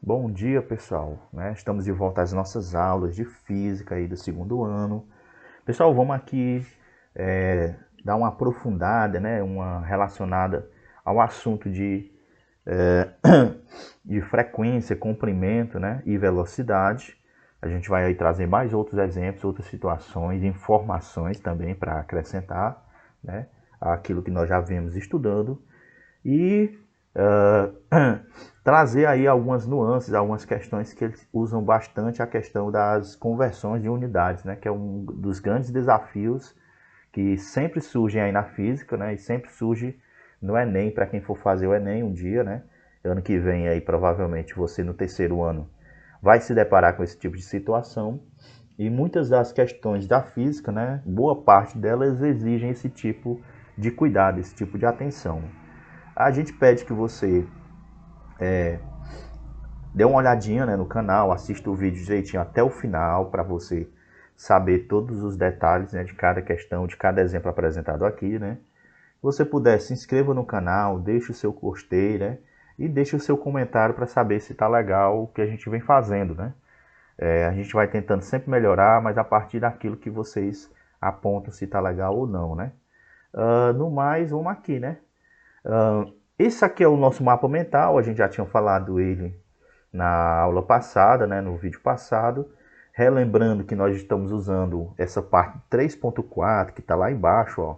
Bom dia, pessoal, né? Estamos de volta às nossas aulas de física aí do segundo ano. Pessoal, vamos aqui dar uma aprofundada, né? Uma relacionada ao assunto é, de frequência, comprimento, né? E velocidade. A gente vai aí trazer mais outros exemplos, outras situações, informações também para acrescentar, né? Aquilo que nós já vimos estudando e trazer aí algumas nuances, algumas questões que eles usam bastante a questão das conversões de unidades, né, que é um dos grandes desafios que sempre surgem aí na física, né, e sempre surge no Enem, para quem for fazer o Enem um dia, né, ano que vem aí provavelmente você no terceiro ano vai se deparar com esse tipo de situação e muitas das questões da física, né, boa parte delas exigem esse tipo de cuidado, esse tipo de atenção. A gente pede que você dê uma olhadinha, né, no canal, assista o vídeo direitinho até o final para você saber todos os detalhes, né, de cada questão, de cada exemplo apresentado aqui, né. Se você puder, se inscreva no canal, deixe o seu gostei, né, e deixe o seu comentário para saber se está legal o que a gente vem fazendo, né. A gente vai tentando sempre melhorar, mas a partir daquilo que vocês apontam se está legal ou não, né. No mais, vamos aqui, né. Esse aqui é o nosso mapa mental, a gente já tinha falado ele na aula passada, né, no vídeo passado, relembrando que nós estamos usando essa parte 3.4 que está lá embaixo, ó,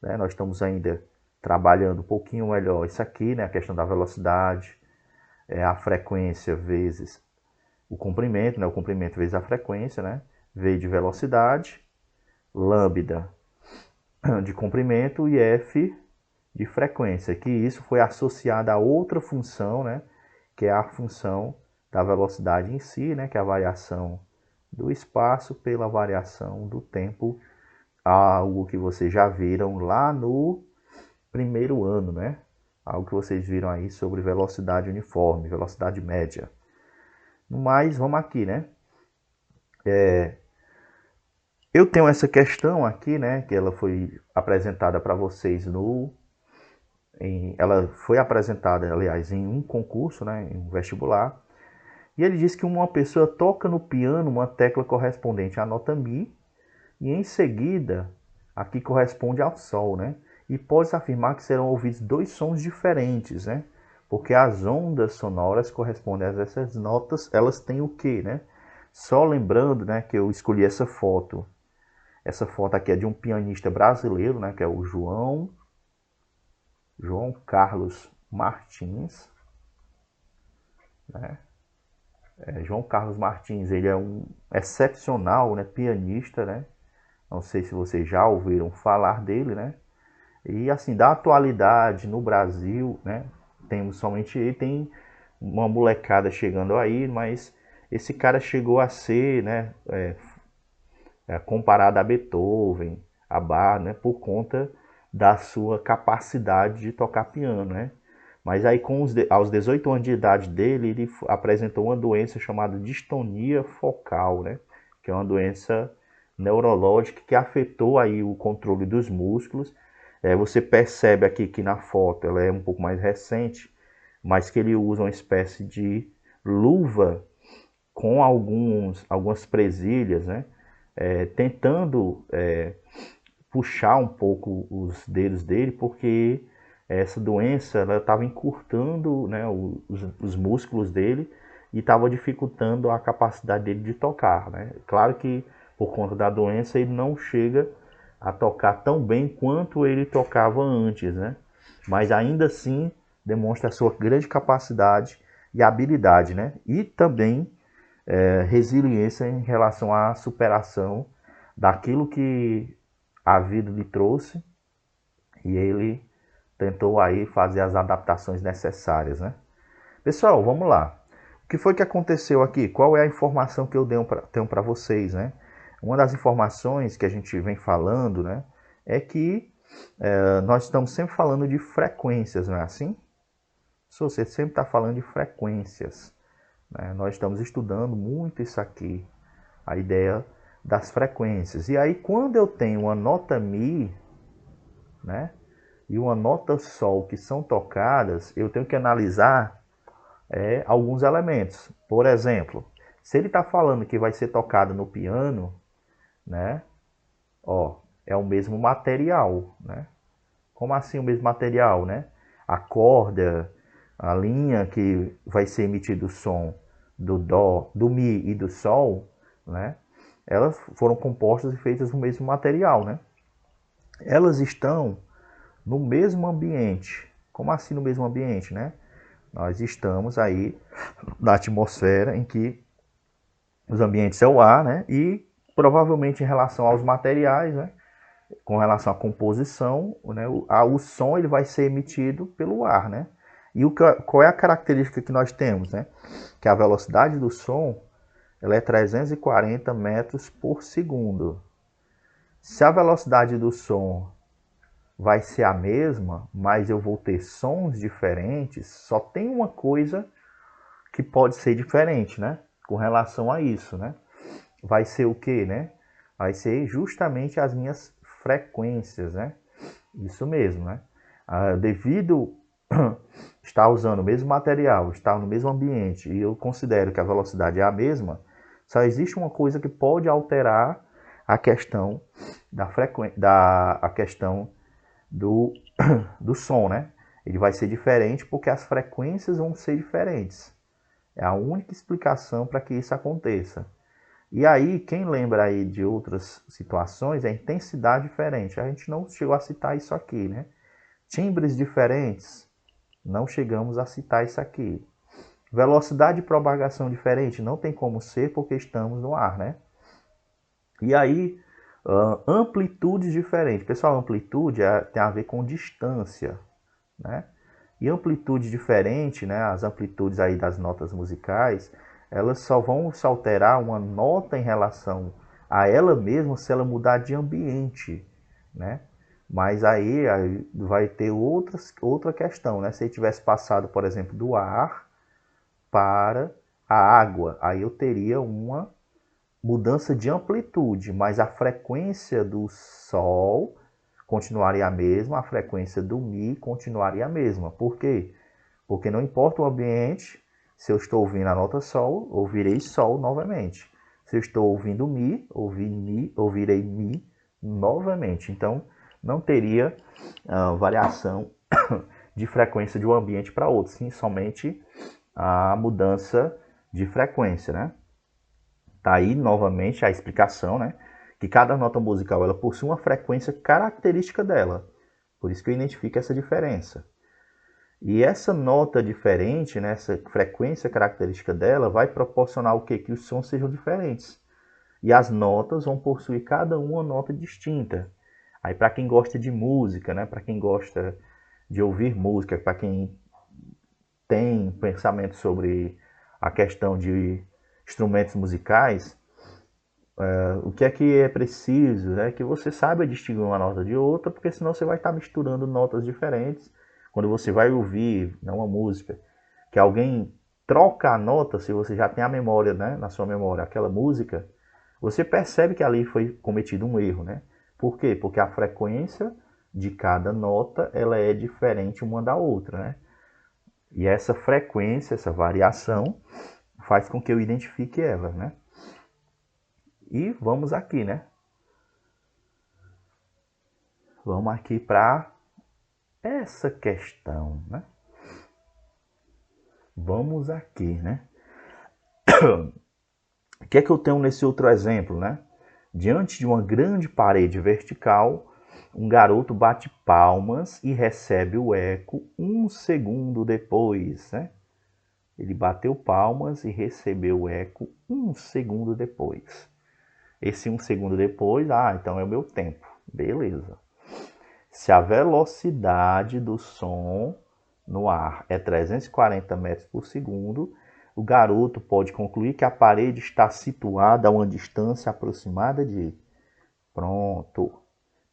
né, nós estamos ainda trabalhando um pouquinho melhor isso aqui, né, a questão da velocidade, a frequência vezes o comprimento, né, o comprimento vezes a frequência, né, V de velocidade, lambda de comprimento e F de frequência, que isso foi associado a outra função, né, que é a função da velocidade em si, né, que é a variação do espaço pela variação do tempo, algo que vocês já viram lá no primeiro ano, né? Algo que vocês viram aí sobre velocidade uniforme, velocidade média. Mas vamos aqui, né? Eu tenho essa questão aqui, né, que ela foi apresentada para vocês ela foi apresentada, aliás, em um concurso, né, em um vestibular. E ele diz que uma pessoa toca no piano uma tecla correspondente à nota Mi e em seguida a que corresponde ao Sol, né? E pode-se afirmar que serão ouvidos dois sons diferentes, né? Porque as ondas sonoras correspondem a essas notas, elas têm o quê, né? Só lembrando, né, que eu escolhi essa foto. Essa foto aqui é de um pianista brasileiro, né, que é o João Carlos Martins, né? João Carlos Martins, ele é um excepcional, né, pianista, né? Não sei se vocês já ouviram falar dele, né? E assim, da atualidade no Brasil, né? Temos somente ele, tem uma molecada chegando aí, mas esse cara chegou a ser, né, comparado a Beethoven, a Bach, né, por conta da sua capacidade de tocar piano, né? Mas aí aos 18 anos de idade dele, ele apresentou uma doença chamada distonia focal, né? Que é uma doença neurológica que afetou aí o controle dos músculos. Você percebe aqui que na foto ela é um pouco mais recente, mas que ele usa uma espécie de luva com algumas presilhas, né? Tentando puxar um pouco os dedos dele, porque essa doença ela estava encurtando, né, os músculos dele e estava dificultando a capacidade dele de tocar, né? Claro que por conta da doença ele não chega a tocar tão bem quanto ele tocava antes, né? Mas ainda assim demonstra a sua grande capacidade e habilidade, né? E também resiliência em relação à superação daquilo que a vida lhe trouxe e ele tentou aí fazer as adaptações necessárias, né? Pessoal, vamos lá. O que foi que aconteceu aqui? Qual é a informação que eu tenho para vocês, né? Uma das informações que a gente vem falando, né, é que nós estamos sempre falando de frequências, não é assim? Se você sempre está falando de frequências, né? Nós estamos estudando muito isso aqui, a ideia das frequências. E aí, quando eu tenho uma nota Mi, né, e uma nota Sol que são tocadas, eu tenho que analisar alguns elementos. Por exemplo, se ele está falando que vai ser tocado no piano, né? Ó, é o mesmo material, né? Como assim o mesmo material, né? A corda, a linha que vai ser emitido o som do dó, do mi e do sol, né? Elas foram compostas e feitas no mesmo material, né? Elas estão no mesmo ambiente. Como assim no mesmo ambiente, né? Nós estamos aí na atmosfera em que os ambientes é o ar, né? E provavelmente em relação aos materiais, né? Com relação à composição, né? O som ele vai ser emitido pelo ar, né? E qual é a característica que nós temos, né? Que a velocidade do som ela é 340 metros por segundo. Se a velocidade do som vai ser a mesma, mas eu vou ter sons diferentes, só tem uma coisa que pode ser diferente, né? Com relação a isso, né? Vai ser o quê, né? Vai ser justamente as minhas frequências, né? Isso mesmo, né? Devido estar usando o mesmo material, estar no mesmo ambiente, e eu considero que a velocidade é a mesma, só existe uma coisa que pode alterar a questão da frequência, a questão do som, né? Ele vai ser diferente porque as frequências vão ser diferentes. É a única explicação para que isso aconteça. E aí, quem lembra aí de outras situações, é a intensidade diferente. A gente não chegou a citar isso aqui, né? Timbres diferentes, não chegamos a citar isso aqui. Velocidade de propagação diferente, não tem como ser porque estamos no ar, né? E aí, amplitudes diferentes. Pessoal, amplitude tem a ver com distância, né? E amplitude diferente, né? As amplitudes aí das notas musicais, elas só vão se alterar uma nota em relação a ela mesma se ela mudar de ambiente, né? Mas aí vai ter outra questão, né? Se ele tivesse passado, por exemplo, do ar para a água, aí eu teria uma mudança de amplitude, mas a frequência do Sol continuaria a mesma, a frequência do Mi continuaria a mesma. Por quê? Porque não importa o ambiente, se eu estou ouvindo a nota Sol, ouvirei Sol novamente. Se eu estou ouvindo Mi, ouvirei Mi novamente. Então, não teria variação de frequência de um ambiente para outro, sim, somente a mudança de frequência, né? Tá aí novamente a explicação, né? Que cada nota musical ela possui uma frequência característica dela. Por isso que eu identifico essa diferença. E essa nota diferente, né, essa frequência característica dela, vai proporcionar o quê? Que os sons sejam diferentes. E as notas vão possuir cada uma nota distinta. Aí para quem gosta de música, né, para quem gosta de ouvir música, para quem tem pensamento sobre a questão de instrumentos musicais, o que é preciso, né? Que você saiba distinguir uma nota de outra, porque senão você vai estar misturando notas diferentes. Quando você vai ouvir, né, uma música, que alguém troca a nota, se você já tem a memória, né, na sua memória, aquela música, você percebe que ali foi cometido um erro, né? Por quê? Porque a frequência de cada nota, ela é diferente uma da outra, né? E essa frequência, essa variação, faz com que eu identifique ela, né? E vamos aqui, né? Vamos aqui para essa questão, né? Vamos aqui, né? O que é que eu tenho nesse outro exemplo, né? Diante de uma grande parede vertical, um garoto bate palmas e recebe o eco um segundo depois, né? Ele bateu palmas e recebeu o eco um segundo depois. Esse um segundo depois, então é o meu tempo. Beleza. Se a velocidade do som no ar é 340 metros por segundo, o garoto pode concluir que a parede está situada a uma distância aproximada de... Pronto.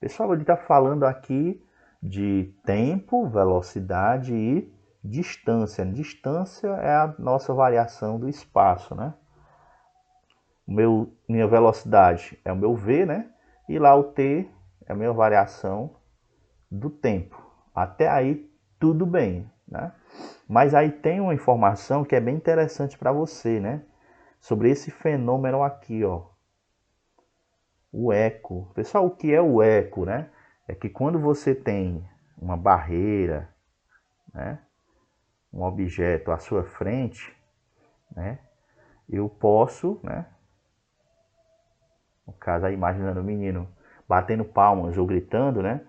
Pessoal, ele está falando aqui de tempo, velocidade e distância. Distância é a nossa variação do espaço, né? Minha velocidade é o meu v, né? E lá o t é a minha variação do tempo. Até aí, tudo bem, né? Mas aí tem uma informação que é bem interessante para você, né? Sobre esse fenômeno aqui, ó. O eco. Pessoal, o que é o eco, né? É que quando você tem uma barreira, né? Um objeto à sua frente, né? Eu posso, né? No caso, aí imaginando o menino batendo palmas ou gritando, né?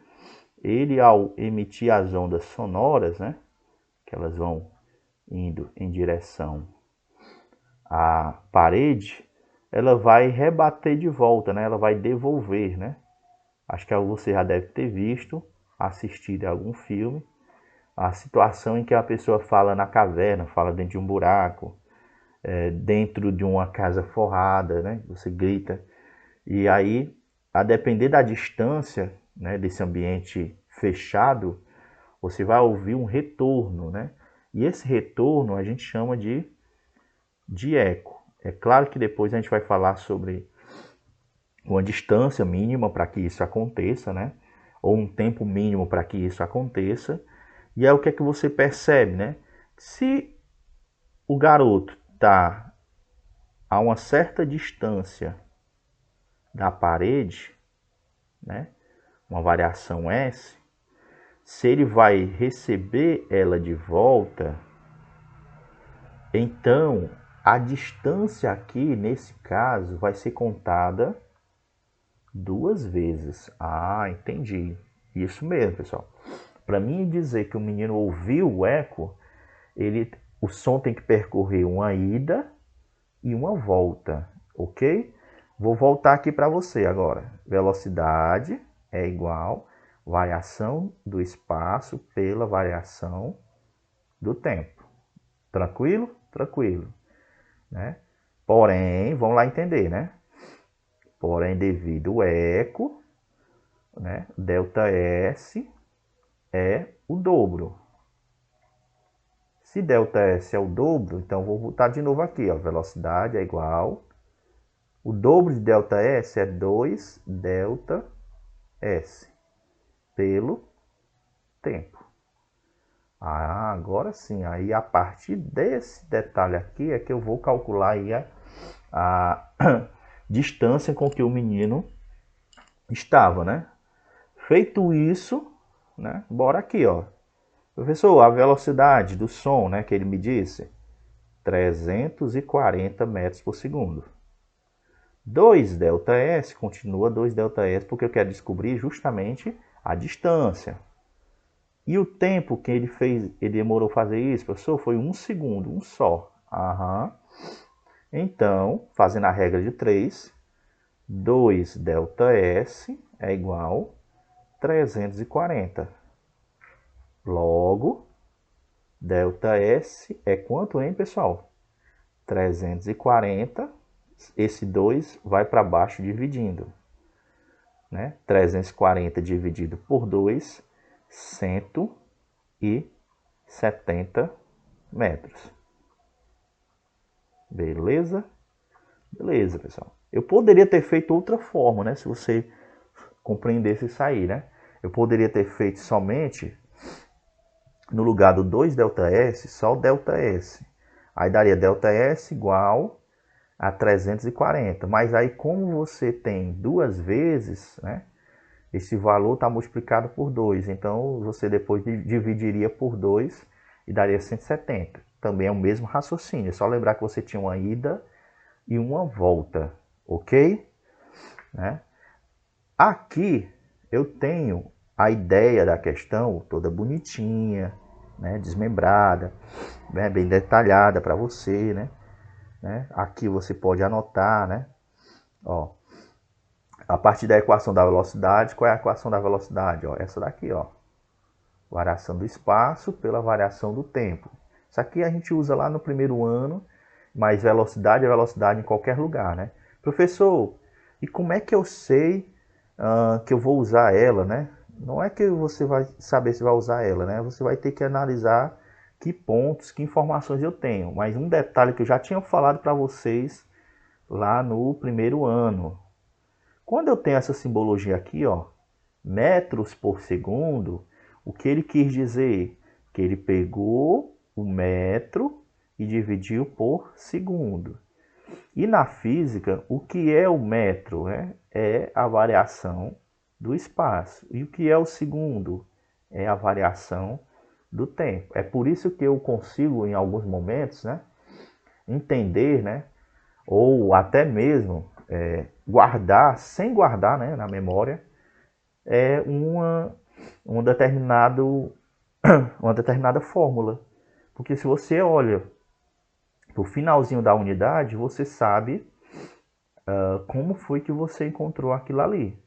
Ele, ao emitir as ondas sonoras, né? Que elas vão indo em direção à parede, ela vai rebater de volta, né? Ela vai devolver, né? Acho que você já deve ter visto, assistido a algum filme, a situação em que a pessoa fala na caverna, fala dentro de um buraco, dentro de uma casa forrada, né? Você grita. E aí, a depender da distância, né, desse ambiente fechado, você vai ouvir um retorno, né? E esse retorno a gente chama de eco. É claro que depois a gente vai falar sobre uma distância mínima para que isso aconteça, né? Ou um tempo mínimo para que isso aconteça. E é o que é que você percebe, né? Se o garoto está a uma certa distância da parede, né? Uma variação S, se ele vai receber ela de volta, então a distância aqui, nesse caso, vai ser contada 2 vezes. Ah, entendi. Isso mesmo, pessoal. Para mim dizer que o menino ouviu o eco, o som tem que percorrer uma ida e uma volta, ok? Vou voltar aqui para você agora. Velocidade é igual variação do espaço pela variação do tempo. Tranquilo? Tranquilo, né? Porém, vamos lá entender, né? Porém, devido ao eco, né? ΔS é o dobro. Se ΔS é o dobro, então vou botar de novo aqui, ó. Velocidade é igual. O dobro de ΔS é 2ΔS pelo tempo. Ah, agora sim. Aí a partir desse detalhe aqui é que eu vou calcular aí a distância com que o menino estava, né? Feito isso, né? Bora aqui, ó. Professor, a velocidade do som, né, que ele me disse, 340 metros por segundo. 2ΔS continua 2ΔS porque eu quero descobrir justamente a distância. E o tempo que ele fez, ele demorou a fazer isso, professor, foi 1 segundo, um só. Aham. Então, fazendo a regra de 3, 2ΔS é igual a 340. Logo, ΔS é quanto, hein, pessoal? 340. Esse 2 vai para baixo dividindo, né? 340 dividido por 2, 170 metros. Beleza? Beleza, pessoal. Eu poderia ter feito outra forma, né? Se você compreendesse isso aí, né? Eu poderia ter feito somente, no lugar do 2ΔS, só o ΔS. Aí daria ΔS igual a 340. Mas aí, como você tem 2 vezes, né? Esse valor está multiplicado por 2. Então, você depois dividiria por 2 e daria 170. Também é o mesmo raciocínio. É só lembrar que você tinha uma ida e uma volta. Ok? Né? Aqui eu tenho a ideia da questão toda bonitinha, né? Desmembrada, né? Bem detalhada para você. Né? Aqui você pode anotar, né? Ó, a partir da equação da velocidade, qual é a equação da velocidade? Ó, essa daqui, ó. Variação do espaço pela variação do tempo. Isso aqui a gente usa lá no primeiro ano, mas velocidade é velocidade em qualquer lugar, né? Professor, e como é que eu sei que eu vou usar ela, né? Não é que você vai saber se vai usar ela, né? Você vai ter que analisar que pontos, que informações eu tenho. Mas um detalhe que eu já tinha falado para vocês lá no primeiro ano. Quando eu tenho essa simbologia aqui, ó, metros por segundo, o que ele quis dizer? Que ele pegou o metro e dividiu por segundo. E na física, o que é o metro? Né? É a variação do espaço. E o que é o segundo? É a variação do tempo. É por isso que eu consigo, em alguns momentos, né, entender, né, ou até mesmo guardar, sem guardar, né, na memória, um determinado, uma determinada fórmula. Porque se você olha para o finalzinho da unidade, você sabe como foi que você encontrou aquilo ali.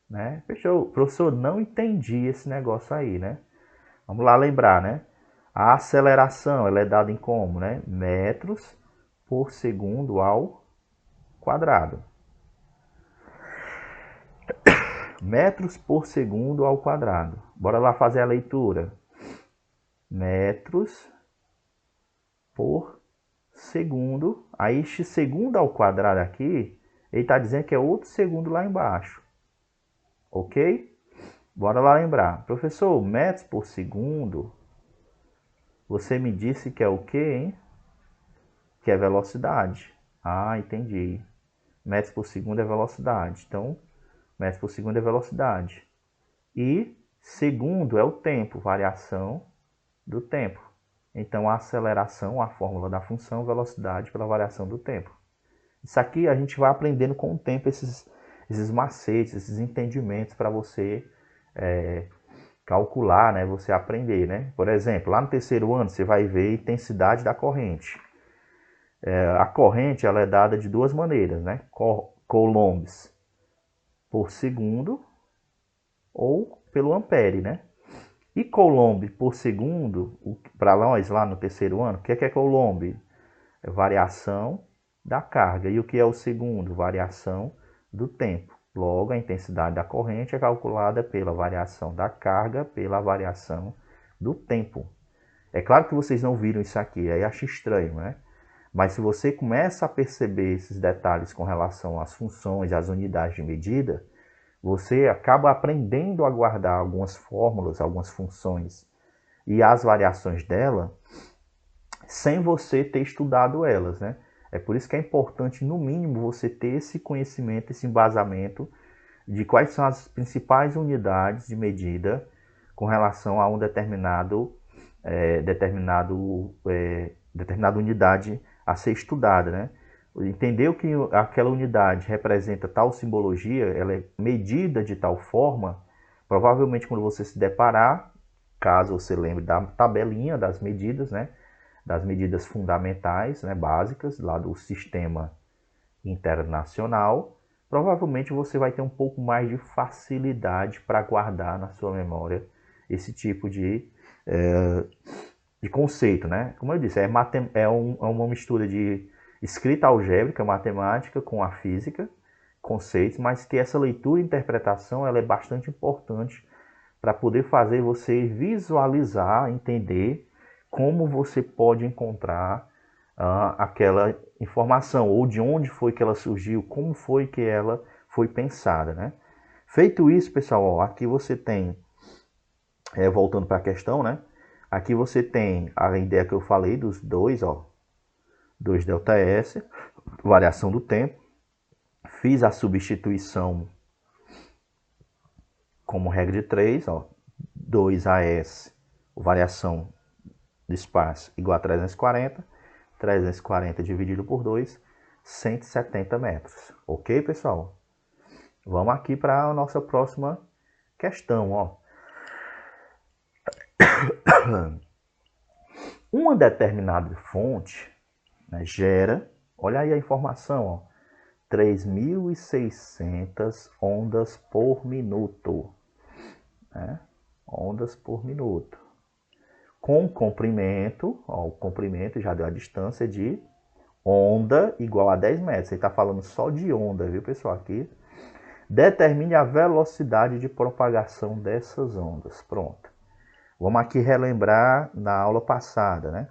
Né? Fechou? Professor, não entendi esse negócio aí, né? Vamos lá lembrar, né? A aceleração, ela é dada em como, né? Metros por segundo ao quadrado. Metros por segundo ao quadrado. Bora lá fazer a leitura. Metros por segundo. Aí este segundo ao quadrado aqui, ele está dizendo que é outro segundo lá embaixo. Ok? Bora lá lembrar. Professor, metros por segundo, você me disse que é o quê, hein? Que é velocidade. Ah, entendi. Metros por segundo é velocidade. Então, metros por segundo é velocidade. E segundo é o tempo, variação do tempo. Então, a aceleração, a fórmula da função velocidade pela variação do tempo. Isso aqui a gente vai aprendendo com o tempo esses macetes, esses entendimentos para você calcular, né? Você aprender, né? Por exemplo, lá no terceiro ano você vai ver a intensidade da corrente. A corrente ela é dada de duas maneiras, né? Coulombs por segundo ou pelo ampere, né? E Coulomb por segundo, para nós lá no terceiro ano, o que é Coulomb? É variação da carga. E o que é o segundo? Variação do tempo. Logo, a intensidade da corrente é calculada pela variação da carga pela variação do tempo. É claro que vocês não viram isso aqui, aí acho estranho, né? Mas se você começa a perceber esses detalhes com relação às funções, às unidades de medida, você acaba aprendendo a guardar algumas fórmulas, algumas funções e as variações dela sem você ter estudado elas, né? É por isso que é importante, no mínimo, você ter esse conhecimento, esse embasamento de quais são as principais unidades de medida com relação a um determinada unidade a ser estudada, né? Entender que aquela unidade representa tal simbologia, ela é medida de tal forma, provavelmente quando você se deparar, caso você lembre da tabelinha das medidas, né? Das medidas fundamentais, né? Básicas, lá do sistema internacional, provavelmente você vai ter um pouco mais de facilidade para guardar na sua memória esse tipo de conceito, né? Como eu disse, é uma mistura de escrita algébrica, matemática com a física, conceitos, mas que essa leitura e interpretação ela é bastante importante para poder fazer você visualizar, entender como você pode encontrar aquela informação, ou de onde foi que ela surgiu, como foi que ela foi pensada, né? Feito isso, pessoal, ó, aqui você tem, voltando para a questão, né? Aqui você tem a ideia que eu falei dos dois, ó, 2ΔS, variação do tempo. Fiz a substituição como regra de 3, ó, 2AS, variação do espaço igual a 340, 340 dividido por 2, 170 metros. Ok, pessoal? Vamos aqui para a nossa próxima questão, ó. Uma determinada fonte, né, gera, olha aí a informação, ó, 3.600 ondas por minuto, né? Ondas por minuto. Com comprimento, ó, o comprimento já deu a distância de onda igual a 10 metros. Ele está falando só de onda, viu, pessoal? Aqui. Determine a velocidade de propagação dessas ondas. Pronto. Vamos aqui relembrar na aula passada, né?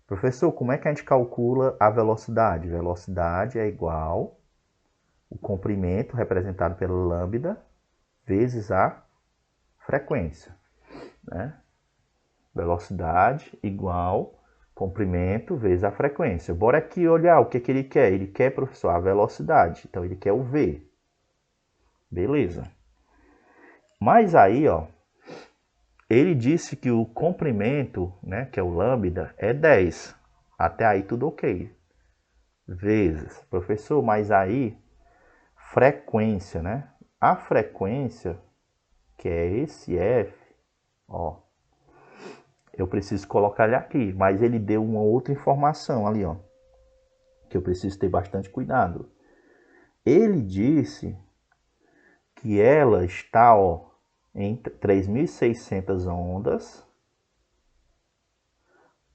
Professor, como é que a gente calcula a velocidade? Velocidade é igual o comprimento representado pela lambda vezes a frequência, né? Velocidade igual comprimento vezes a frequência. Bora aqui olhar o que ele quer. Ele quer, professor, a velocidade. Então, ele quer o V. Beleza. Mas aí, ó, ele disse que o comprimento, né, que é o lambda, é 10. Até aí tudo ok. Vezes. Professor, mas aí, frequência, né? A frequência, que é esse F, ó, eu preciso colocar ele aqui. Mas ele deu uma outra informação ali, ó, que eu preciso ter bastante cuidado. Ele disse que ela está, ó, em 3.600 ondas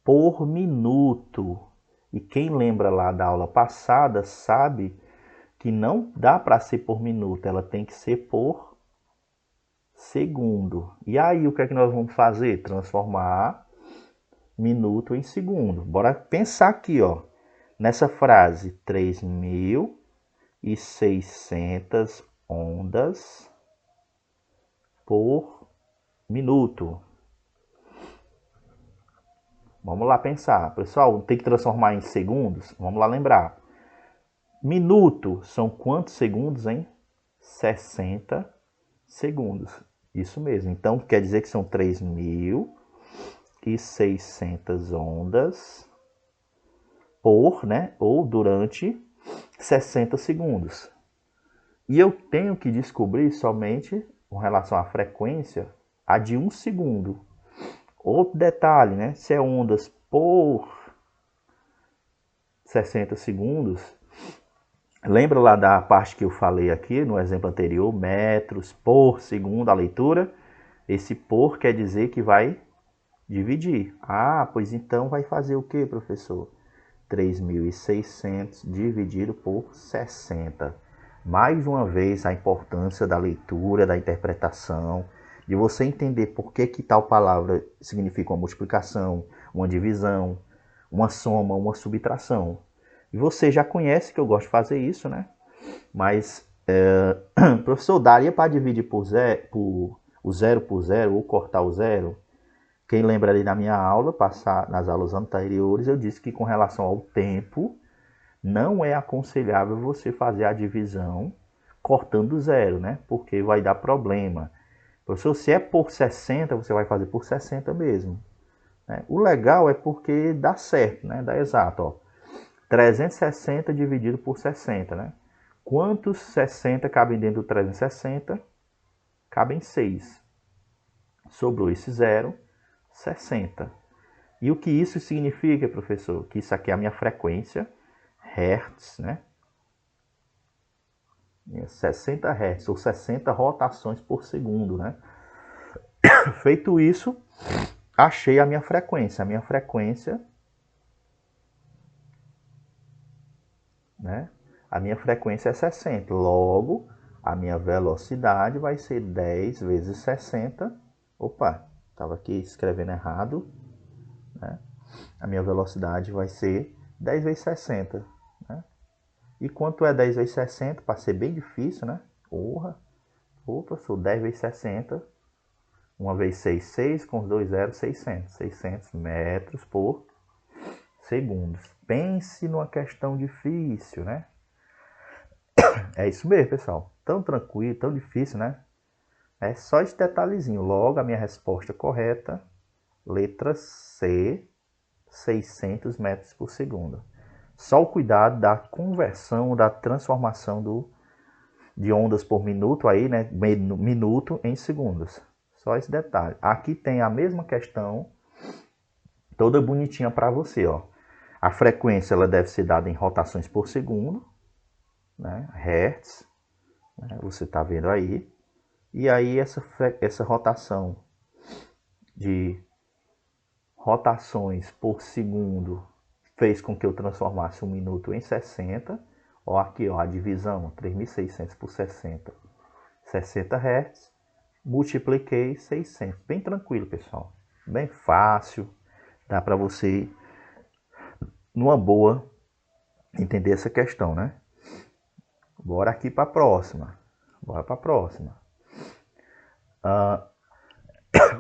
por minuto. E quem lembra lá da aula passada sabe que não dá para ser por minuto, ela tem que ser por segundo. E aí o que é que nós vamos fazer? Transformar minuto em segundo. Bora pensar aqui, ó, nessa frase, 3.600 ondas por minuto. Vamos lá pensar. Pessoal, tem que transformar em segundos? Vamos lá lembrar. Minuto são quantos segundos, hein? 60 segundos. Isso mesmo. Então, quer dizer que são 3.600 ondas por, né? Ou durante 60 segundos. E eu tenho que descobrir somente, com relação à frequência, a de 1 segundo. Outro detalhe, né? Se é ondas por 60 segundos, lembra lá da parte que eu falei aqui no exemplo anterior, metros por segundo, a leitura? Esse por quer dizer que vai dividir. Ah, pois então vai fazer o que, professor? 3.600 dividido por 60. Mais uma vez, a importância da leitura, da interpretação, de você entender por que tal palavra significa uma multiplicação, uma divisão, uma soma, uma subtração. E você já conhece que eu gosto de fazer isso, né? Mas, professor, daria para dividir o zero por zero ou cortar o zero? Quem lembra ali na minha aula, nas aulas anteriores, eu disse que com relação ao tempo, não é aconselhável você fazer a divisão cortando zero, né? Porque vai dar problema. Professor, se é por 60, você vai fazer por 60 mesmo. Né? O legal é porque dá certo, né? Dá exato, ó. 360 dividido por 60, né? Quantos 60 cabem dentro do 360? Cabem 6. Sobrou esse zero, 60. E o que isso significa, professor? Que isso aqui é a minha frequência, Hertz, né? 60 Hz ou 60 rotações por segundo, né? Feito isso, achei a minha frequência. A minha frequência, né? A minha frequência é 60. Logo, a minha velocidade vai ser 10 vezes 60. Opa, estava aqui escrevendo errado, né? A minha velocidade vai ser 10 vezes 60, né? E quanto é 10 vezes 60? Para ser bem difícil, né? Porra, professor, 10 vezes 60. 1 vezes 6, 6, com os dois zeros, 600. 600 metros por segundo. Pense numa questão difícil, né? É isso mesmo, pessoal. Tão tranquilo, tão difícil, né? É só esse detalhezinho. Logo, a minha resposta correta, letra C, 600 metros por segundo. Só o cuidado da conversão, da transformação de ondas por minuto aí, né? Minuto em segundos. Só esse detalhe. Aqui tem a mesma questão, toda bonitinha para você, ó. A frequência ela deve ser dada em rotações por segundo, né? Hertz, né? Você está vendo aí. E aí essa rotação de rotações por segundo fez com que eu transformasse um minuto em 60. Ó, aqui, ó, a divisão, 3.600 por 60. 60 Hz. Multipliquei 600. Bem tranquilo, pessoal. Bem fácil. Dá para você, numa boa, entender essa questão, né? Bora aqui para a próxima. Bora para a próxima.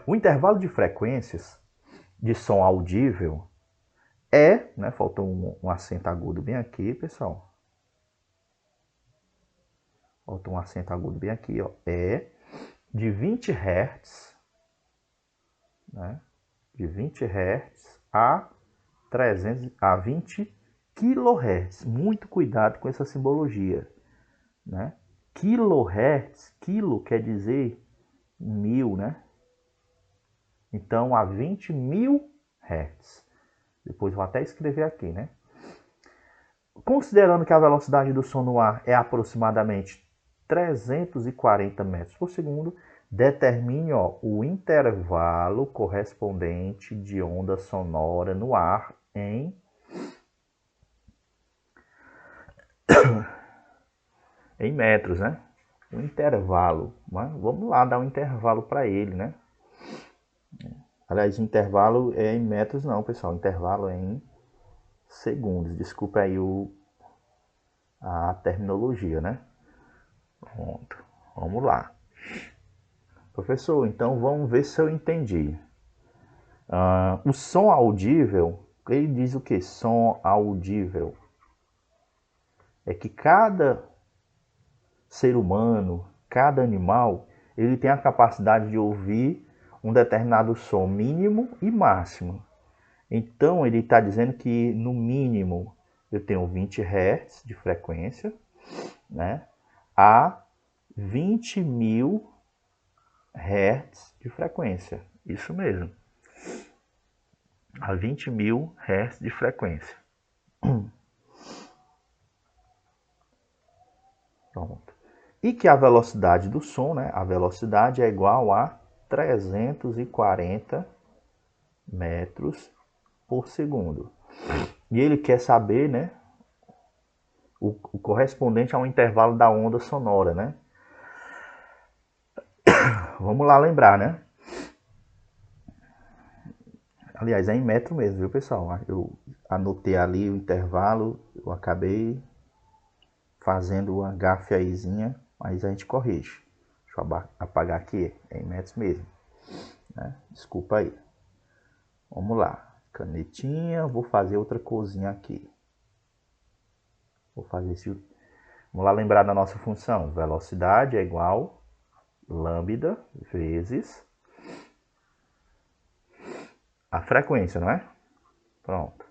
O intervalo de frequências de som audível é, né, faltou um acento agudo bem aqui, pessoal. Faltou um acento agudo bem aqui, ó. É de 20 Hz, né, de 20 Hz a 20 kHz. Muito cuidado com essa simbologia, né? Kilohertz, quilo quer dizer 1000, né? Então, a 20.000 Hz. Depois vou até escrever aqui, né? Considerando que a velocidade do som no ar é aproximadamente 340 metros por segundo, determine o intervalo correspondente de onda sonora no ar em metros, né? O intervalo. Mas vamos lá dar um intervalo para ele, né? Aliás, intervalo é em metros não, pessoal. Intervalo é em segundos. Desculpa aí a terminologia, né? Pronto. Vamos lá. Professor, então vamos ver se eu entendi. O som audível, ele diz o que? Som audível. É que cada ser humano, cada animal, ele tem a capacidade de ouvir um determinado som mínimo e máximo. Então, ele está dizendo que, no mínimo, eu tenho 20 Hz de frequência, né, a 20.000 Hz de frequência. Isso mesmo. A 20.000 Hz de frequência. Pronto. E que a velocidade do som, né, a velocidade é igual a 340 metros por segundo. E ele quer saber, né, o correspondente ao intervalo da onda sonora, né? Vamos lá lembrar, né? Aliás, é em metro mesmo, viu, pessoal? Eu anotei ali o intervalo, eu acabei fazendo uma gafe aízinha, mas a gente corrige. Deixa eu apagar aqui, é em metros mesmo, né? Desculpa aí. Vamos lá. Canetinha, vou fazer outra coisinha aqui. Vou fazer esse... Vamos lá lembrar da nossa função. Velocidade é igual lambda vezes a frequência, não é? Pronto.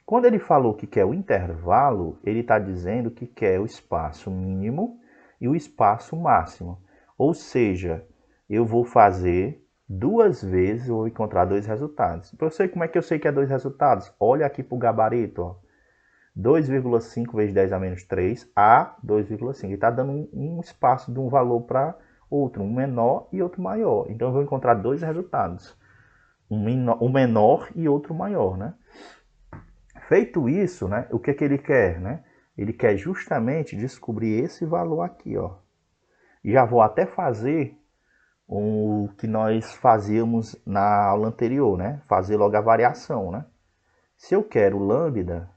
Quando ele falou que quer o intervalo, ele está dizendo que quer o espaço mínimo e o espaço máximo. Ou seja, eu vou fazer duas vezes, vou encontrar dois resultados. Professor, como é que eu sei que é dois resultados? Olha aqui para o gabarito, ó. 2,5 vezes 10 a menos 3 a 2,5. Ele está dando um espaço de um valor para outro, um menor e outro maior. Então eu vou encontrar dois resultados. Um menor e outro maior, né? Feito isso, né, o que é que ele quer, né? Ele quer justamente descobrir esse valor aqui, ó. E já vou até fazer o que nós fazíamos na aula anterior, né? Fazer logo a variação, né? Se eu quero lambda,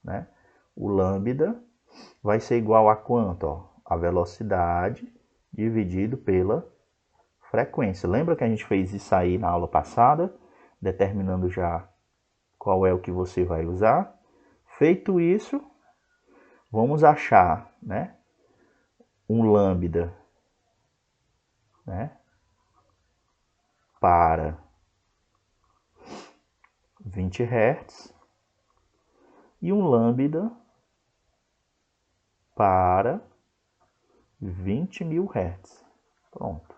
né? O lambda vai ser igual a quanto, ó? A velocidade dividido pela frequência. Lembra que a gente fez isso aí na aula passada, determinando já qual é o que você vai usar? Feito isso, vamos achar, né, um lambda, né, para 20 Hz e um lambda para 20.000 Hz. Pronto.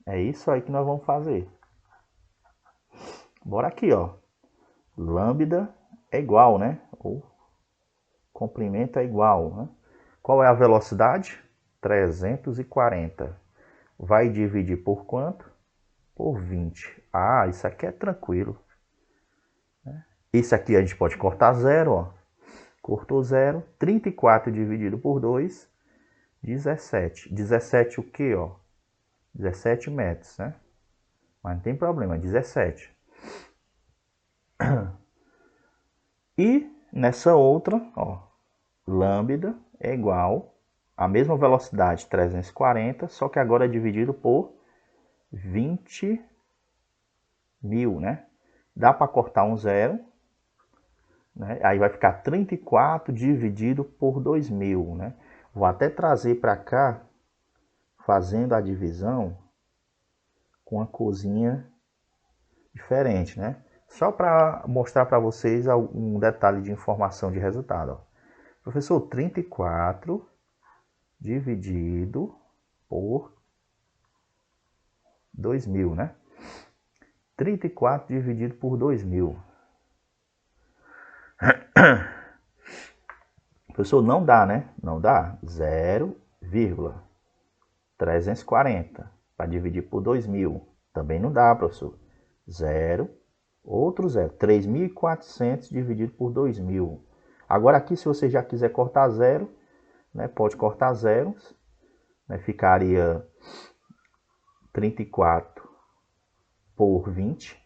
É isso aí que nós vamos fazer. Bora aqui, ó. Lambda é igual, né? Ou comprimento é igual, né? Qual é a velocidade? 340. Vai dividir por quanto? Por 20. Ah, isso aqui é tranquilo. Isso aqui a gente pode cortar zero, ó. Cortou zero. 34 dividido por 2, 17. 17 o quê, ó? 17 metros, né? Mas não tem problema, 17. E nessa outra, ó, lambda é igual a mesma velocidade, 340, só que agora é dividido por 20.000 1000, né? Dá para cortar um zero, né? Aí vai ficar 34 dividido por 2000, né? Vou até trazer para cá, fazendo a divisão com uma corzinha diferente, né? Só para mostrar para vocês um detalhe de informação de resultado. Ó. Professor, 34 dividido por 2000, né? 34 dividido por 2000. Professor, não dá, né? Não dá. 0,340 para dividir por 2000. Também não dá, professor. 0, outro 0. 3.400 dividido por 2000. Agora aqui, se você já quiser cortar zero, né, pode cortar zeros. Né, ficaria 34 por 20.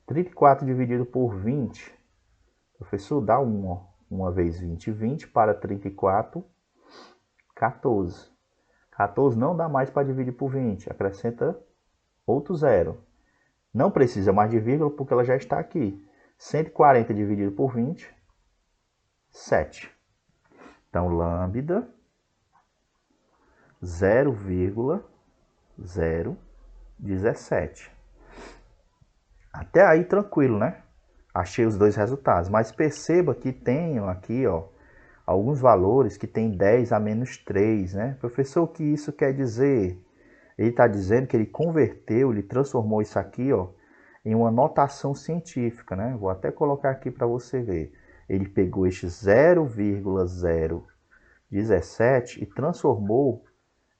34 dividido por 20, professor, dá 1. Ó. 1 vezes 20, 20 para 34, 14. 14 não dá mais para dividir por 20. Acrescenta outro zero. Não precisa mais de vírgula porque ela já está aqui. 140 dividido por 20, 7. Então, lambda 0,017. Até aí tranquilo, né? Achei os dois resultados. Mas perceba que tem aqui, ó, alguns valores que tem 10 a menos 3, né? Professor, o que isso quer dizer? Ele está dizendo que ele converteu, ele transformou isso aqui, ó, em uma notação científica, né? Vou até colocar aqui para você ver. Ele pegou este 0,017 e transformou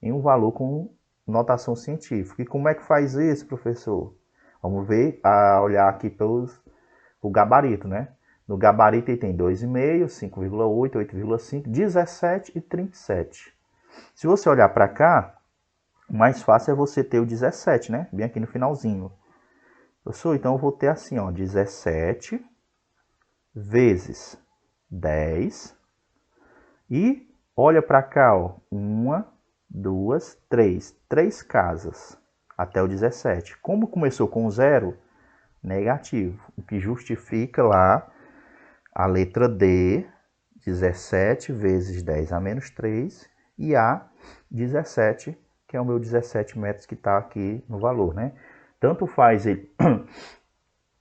em um valor com notação científica. E como é que faz isso, professor? Vamos ver, olhar aqui pelo gabarito, né? No gabarito ele tem 2,5, 5,8, 8,5, 17 e 37. Se você olhar para cá, o mais fácil é você ter o 17, né? Bem aqui no finalzinho. Professor, então eu vou ter assim, ó, 17 vezes 10. E olha para cá, ó, 1, 2, 3. 3 casas até o 17. Como começou com 0, negativo. O que justifica lá a letra D, 17 vezes 10 a menos 3. E A, 17, que é o meu 17 metros que está aqui no valor, né? Tanto faz ele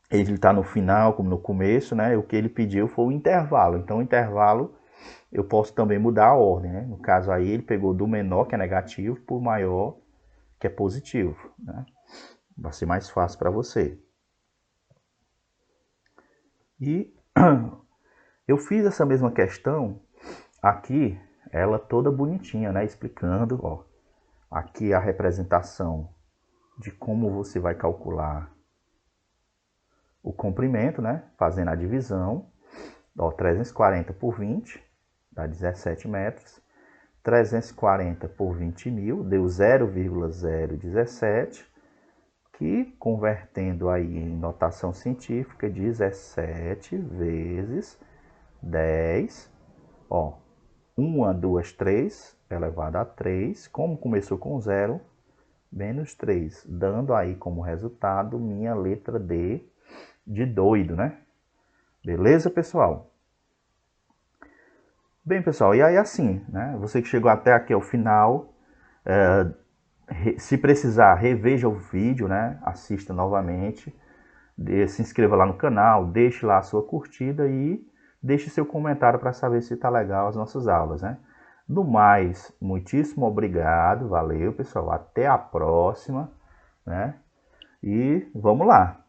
está no final como no começo, né? O que ele pediu foi o intervalo. Então, o intervalo eu posso também mudar a ordem, né? No caso aí, ele pegou do menor, que é negativo, por maior, que é positivo, né? Vai ser mais fácil para você. E eu fiz essa mesma questão aqui, ela toda bonitinha, né? Explicando, ó, aqui a representação de como você vai calcular o comprimento, né? Fazendo a divisão, ó, 340 por 20, dá 17 metros. 340 por 20 mil, deu 0,017, que convertendo aí em notação científica, 17 vezes 10, ó, 1, 2, 3, elevado a 3, como começou com 0, menos 3, dando aí como resultado minha letra D de doido, né? Beleza, pessoal? Bem, pessoal, e aí assim, né? Você que chegou até aqui ao final, se precisar, reveja o vídeo, né? Assista novamente, se inscreva lá no canal, deixe lá a sua curtida e deixe seu comentário para saber se está legal as nossas aulas, né? No mais, muitíssimo obrigado, valeu, pessoal, até a próxima, né? E vamos lá!